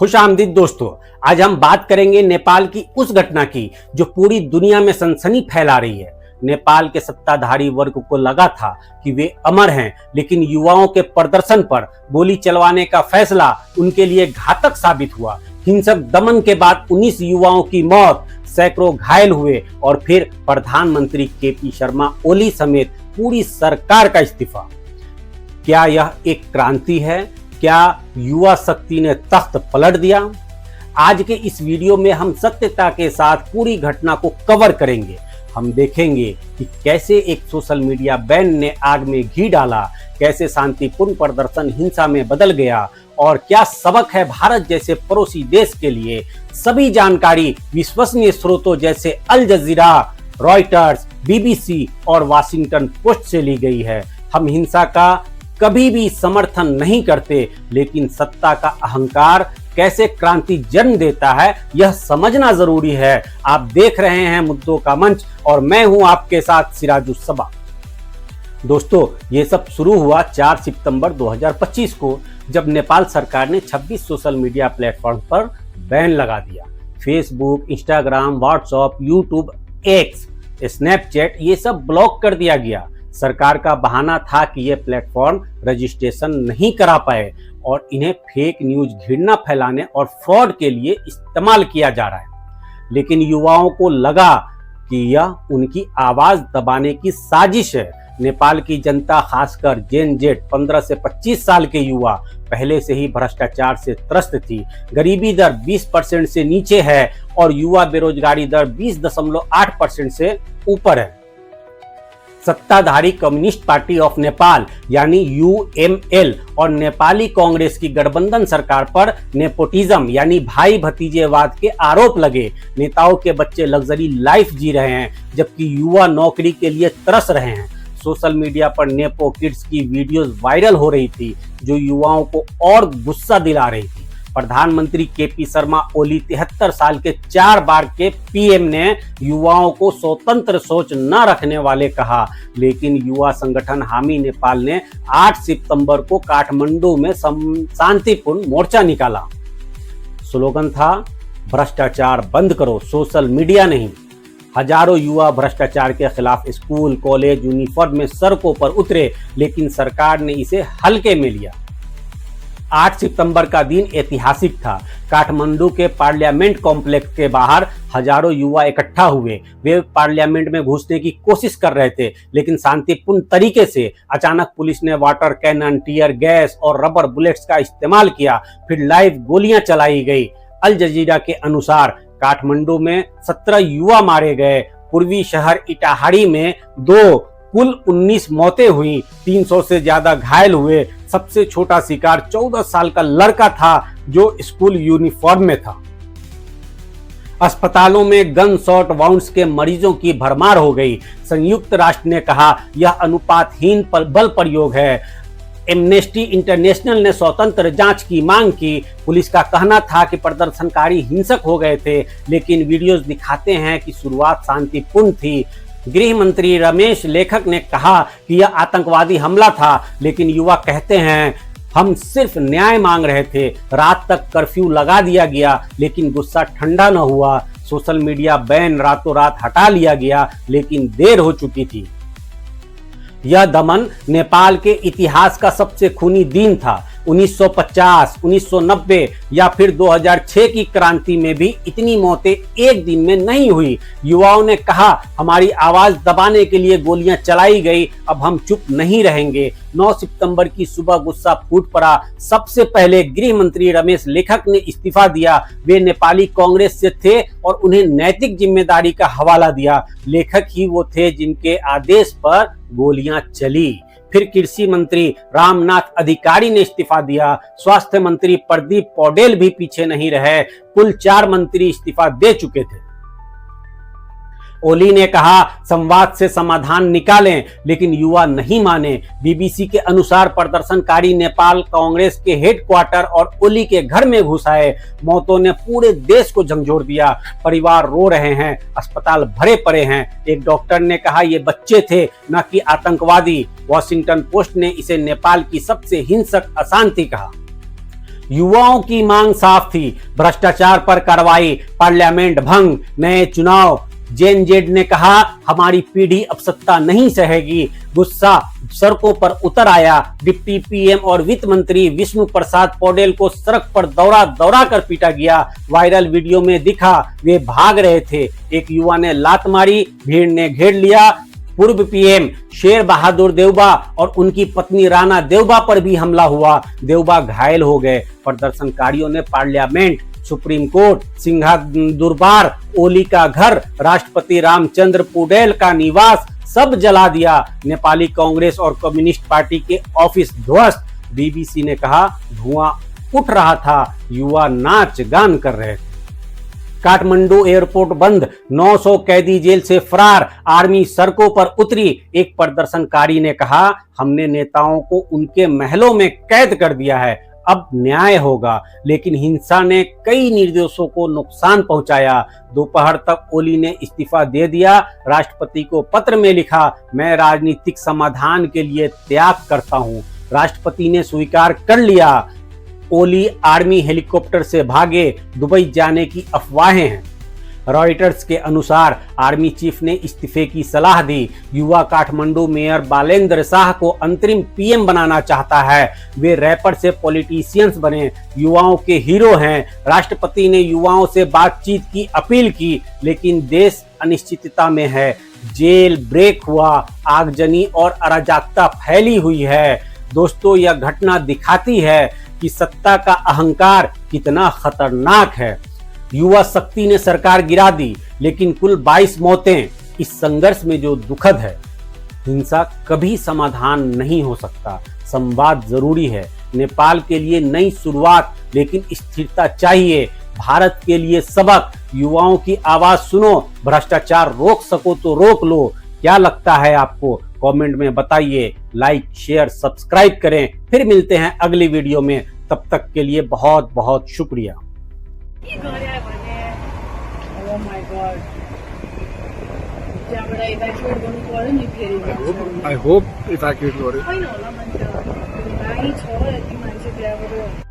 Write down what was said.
खुशामदीद दोस्तों, आज हम बात करेंगे नेपाल की उस घटना की जो पूरी दुनिया में सनसनी फैला रही है। नेपाल के सत्ताधारी वर्ग को लगा था कि वे अमर हैं, लेकिन युवाओं के प्रदर्शन पर गोली चलवाने का फैसला उनके लिए घातक साबित हुआ। हिंसक दमन के बाद 19 युवाओं की मौत, सैकड़ों घायल हुए और फिर प्रधानमंत्री केपी शर्मा ओली समेत पूरी सरकार का इस्तीफा। क्या यह एक क्रांति है? क्या युवा शक्ति ने तख्त पलट दिया? आज के इस वीडियो में हम सत्यता के साथ पूरी घटना को कवर करेंगे। हम देखेंगे कि कैसे एक सोशल मीडिया बैन ने आग में घी डाला, कैसे शांतिपूर्ण प्रदर्शन हिंसा में बदल गया और क्या सबक है भारत जैसे पड़ोसी देश के लिए। सभी जानकारी विश्वसनीय स्रोतों जैसे अल जजीरा, रॉयटर्स, बीबीसी और वाशिंगटन पोस्ट से ली गई है। हम हिंसा का कभी भी समर्थन नहीं करते, लेकिन सत्ता का अहंकार कैसे क्रांति जन्म देता है यह समझना जरूरी है। आप देख रहे हैं मुद्दों का मंच और मैं हूं आपके साथ सिराजुस्सबा। दोस्तों, ये सब शुरू हुआ 4 सितंबर 2025 को, जब नेपाल सरकार ने 26 सोशल मीडिया प्लेटफॉर्म पर बैन लगा दिया। Facebook, Instagram, WhatsApp, YouTube, x, Snapchat ये सब ब्लॉक कर दिया गया। सरकार का बहाना था कि ये प्लेटफॉर्म रजिस्ट्रेशन नहीं करा पाए और इन्हें फेक न्यूज, घृणा फैलाने और फ्रॉड के लिए इस्तेमाल किया जा रहा है। लेकिन युवाओं को लगा कि यह उनकी आवाज दबाने की साजिश है। नेपाल की जनता, खासकर जेन जेड 15 से 25 साल के युवा पहले से ही भ्रष्टाचार से त्रस्त थी। गरीबी दर 20% से नीचे है और युवा बेरोजगारी दर 20.8% से ऊपर है। सत्ताधारी कम्युनिस्ट पार्टी ऑफ नेपाल यानी यूएमएल और नेपाली कांग्रेस की गठबंधन सरकार पर नेपोटिज्म यानी भाई भतीजेवाद के आरोप लगे। नेताओं के बच्चे लग्जरी लाइफ जी रहे हैं, जबकि युवा नौकरी के लिए तरस रहे हैं। सोशल मीडिया पर नेपो किड्स की वीडियोस वायरल हो रही थी, जो युवाओं को और गुस्सा दिला रही थी। प्रधानमंत्री केपी शर्मा ओली 73 साल के 4 बार के पीएम ने युवाओं को स्वतंत्र सोच न रखने वाले कहा, लेकिन युवा संगठन हामी नेपाल ने 8 सितंबर को काठमांडू में शांतिपूर्ण मोर्चा निकाला। स्लोगन था, भ्रष्टाचार बंद करो, सोशल मीडिया नहीं। हजारों युवा भ्रष्टाचार के खिलाफ स्कूल, कॉलेज, यूनिफॉर्म में सड़कों पर उतरे, लेकिन सरकार ने इसे हल्के में लिया। 8 सितंबर का दिन ऐतिहासिक था। काठमांडू के पार्लियामेंट कॉम्प्लेक्स के बाहर हजारों युवा इकट्ठा हुए। वे पार्लियामेंट में घुसने की कोशिश कर रहे थे, लेकिन शांतिपूर्ण तरीके से। अचानक पुलिस ने वाटर कैनन, टीयर गैस और रबर बुलेट्स का इस्तेमाल किया। फिर लाइव गोलियां चलाई गई। अल जजीरा के अनुसार काठमांडू में 17 युवा मारे गए। पूर्वी शहर इटाहारी में 2, कुल 19 मौतें हुई, 300 से ज्यादा घायल हुए। सबसे छोटा शिकार 14 साल का लड़का था जो स्कूल यूनिफॉर्म में था। अस्पतालों में गन शॉट वाउंड्स के मरीजों की भरमार हो गई। संयुक्त राष्ट्र ने कहा यह अनुपातहीन बल प्रयोग है। एमनेस्टी इंटरनेशनल ने स्वतंत्र जांच की मांग की। पुलिस का कहना था कि प्रदर्शनकारी हिंसक हो गए थे, लेकिन वीडियोस दिखाते हैं कि शुरुआत शांतिपूर्ण थी। गृह मंत्री रमेश लेखक ने कहा कि यह आतंकवादी हमला था, लेकिन युवा कहते हैं हम सिर्फ न्याय मांग रहे थे। रात तक कर्फ्यू लगा दिया गया, लेकिन गुस्सा ठंडा न हुआ। सोशल मीडिया बैन रातों रात हटा लिया गया, लेकिन देर हो चुकी थी। यह दमन नेपाल के इतिहास का सबसे खूनी दिन था। 1950, 1990 या फिर 2006 की क्रांति में भी इतनी मौतें एक दिन में नहीं हुई। युवाओं ने कहा हमारी आवाज दबाने के लिए गोलियां चलाई गई, अब हम चुप नहीं रहेंगे। 9 सितंबर की सुबह गुस्सा फूट पड़ा। सबसे पहले गृह मंत्री रमेश लेखक ने इस्तीफा दिया। वे नेपाली कांग्रेस से थे और उन्हें नैतिक जिम्मेदारी का हवाला दिया। लेखक ही वो थे जिनके आदेश पर गोलियां चली। फिर कृषि मंत्री रामनाथ अधिकारी ने इस्तीफा दिया। स्वास्थ्य मंत्री प्रदीप पौडेल भी पीछे नहीं रहे। कुल 4 मंत्री इस्तीफा दे चुके थे। ओली ने कहा संवाद से समाधान निकालें, लेकिन युवा नहीं माने। बीबीसी के अनुसार प्रदर्शनकारी नेपाल कांग्रेस के हेडक्वार्टर और ओली के घर में घुस आए। मौतों ने पूरे देश को झंझोर दिया। परिवार रो रहे हैं, अस्पताल भरे पड़े हैं। एक डॉक्टर ने कहा ये बच्चे थे, न कि आतंकवादी। वॉशिंगटन पोस्ट ने इसे नेपाल की सबसे हिंसक अशांति कहा। युवाओं की मांग साफ थी, भ्रष्टाचार पर कार्रवाई, पार्लियामेंट भंग, नए चुनाव। जेनजेड ने कहा, हमारी पीढ़ी अब सत्ता नहीं सहेगी। गुस्सा सड़कों पर उतर आया। डिप्टी पीएम और वित्त मंत्री विष्णु प्रसाद पौडेल को सड़क पर दौड़ा दौड़ा कर पीटा गया। वायरल वीडियो में दिखा वे भाग रहे थे, एक युवा ने लात मारी, भीड़ ने घेर लिया। पूर्व पीएम शेर बहादुर देवबा और उनकी पत्नी राणा देवबा पर भी हमला हुआ। देवबा घायल हो गए। प्रदर्शनकारियों ने parliament, supreme court, Singha Durbar, ओली का घर, राष्ट्रपति रामचंद्र पौडेल का निवास सब जला दिया। नेपाली कांग्रेस और कम्युनिस्ट पार्टी के ऑफिस ध्वस्त। बीबीसी ने कहा, धुआं उठ रहा था, युवा नाच गान कर रहे थे। काठमांडू एयरपोर्ट बंद, 900 कैदी जेल से फरार, आर्मी सड़कों पर उतरी। एक प्रदर्शनकारी ने कहा, हमने नेताओं को उनके महलों में कैद कर दिया है, अब न्याय होगा। लेकिन हिंसा ने कई निर्दोषों को नुकसान पहुंचाया। दोपहर तक ओली ने इस्तीफा दे दिया। राष्ट्रपति को पत्र में लिखा, मैं राजनीतिक समाधान के लिए त्याग करता हूं। राष्ट्रपति ने स्वीकार कर लिया। ओली आर्मी हेलीकॉप्टर से भागे, दुबई जाने की अफवाहें हैं। रॉयटर्स के अनुसार आर्मी चीफ ने इस्तीफे की सलाह दी। युवा काठमांडू मेयर बालेंद्र शाह को अंतरिम पीएम बनाना चाहता है। वे रैपर से पॉलिटिशियंस बने, युवाओं के हीरो हैं। राष्ट्रपति ने युवाओं से बातचीत की अपील की, लेकिन देश अनिश्चितता में है। जेल ब्रेक हुआ, आगजनी और अराजकता फैली हुई है। दोस्तों, यह घटना दिखाती है कि सत्ता का अहंकार कितना खतरनाक है। युवा शक्ति ने सरकार गिरा दी, लेकिन कुल 22 मौतें। इस संघर्ष में जो दुखद है, हिंसा कभी समाधान नहीं हो सकता, संवाद जरूरी है। नेपाल के लिए नई शुरुआत, लेकिन स्थिरता चाहिए। भारत के लिए सबक, युवाओं की आवाज सुनो, भ्रष्टाचार रोक सको तो रोक लो। क्या लगता है आपको? कमेंट में बताइए। लाइक, शेयर, सब्सक्राइब करें। फिर मिलते हैं अगली वीडियो में। तब तक के लिए बहुत बहुत शुक्रिया। I hope evacuate.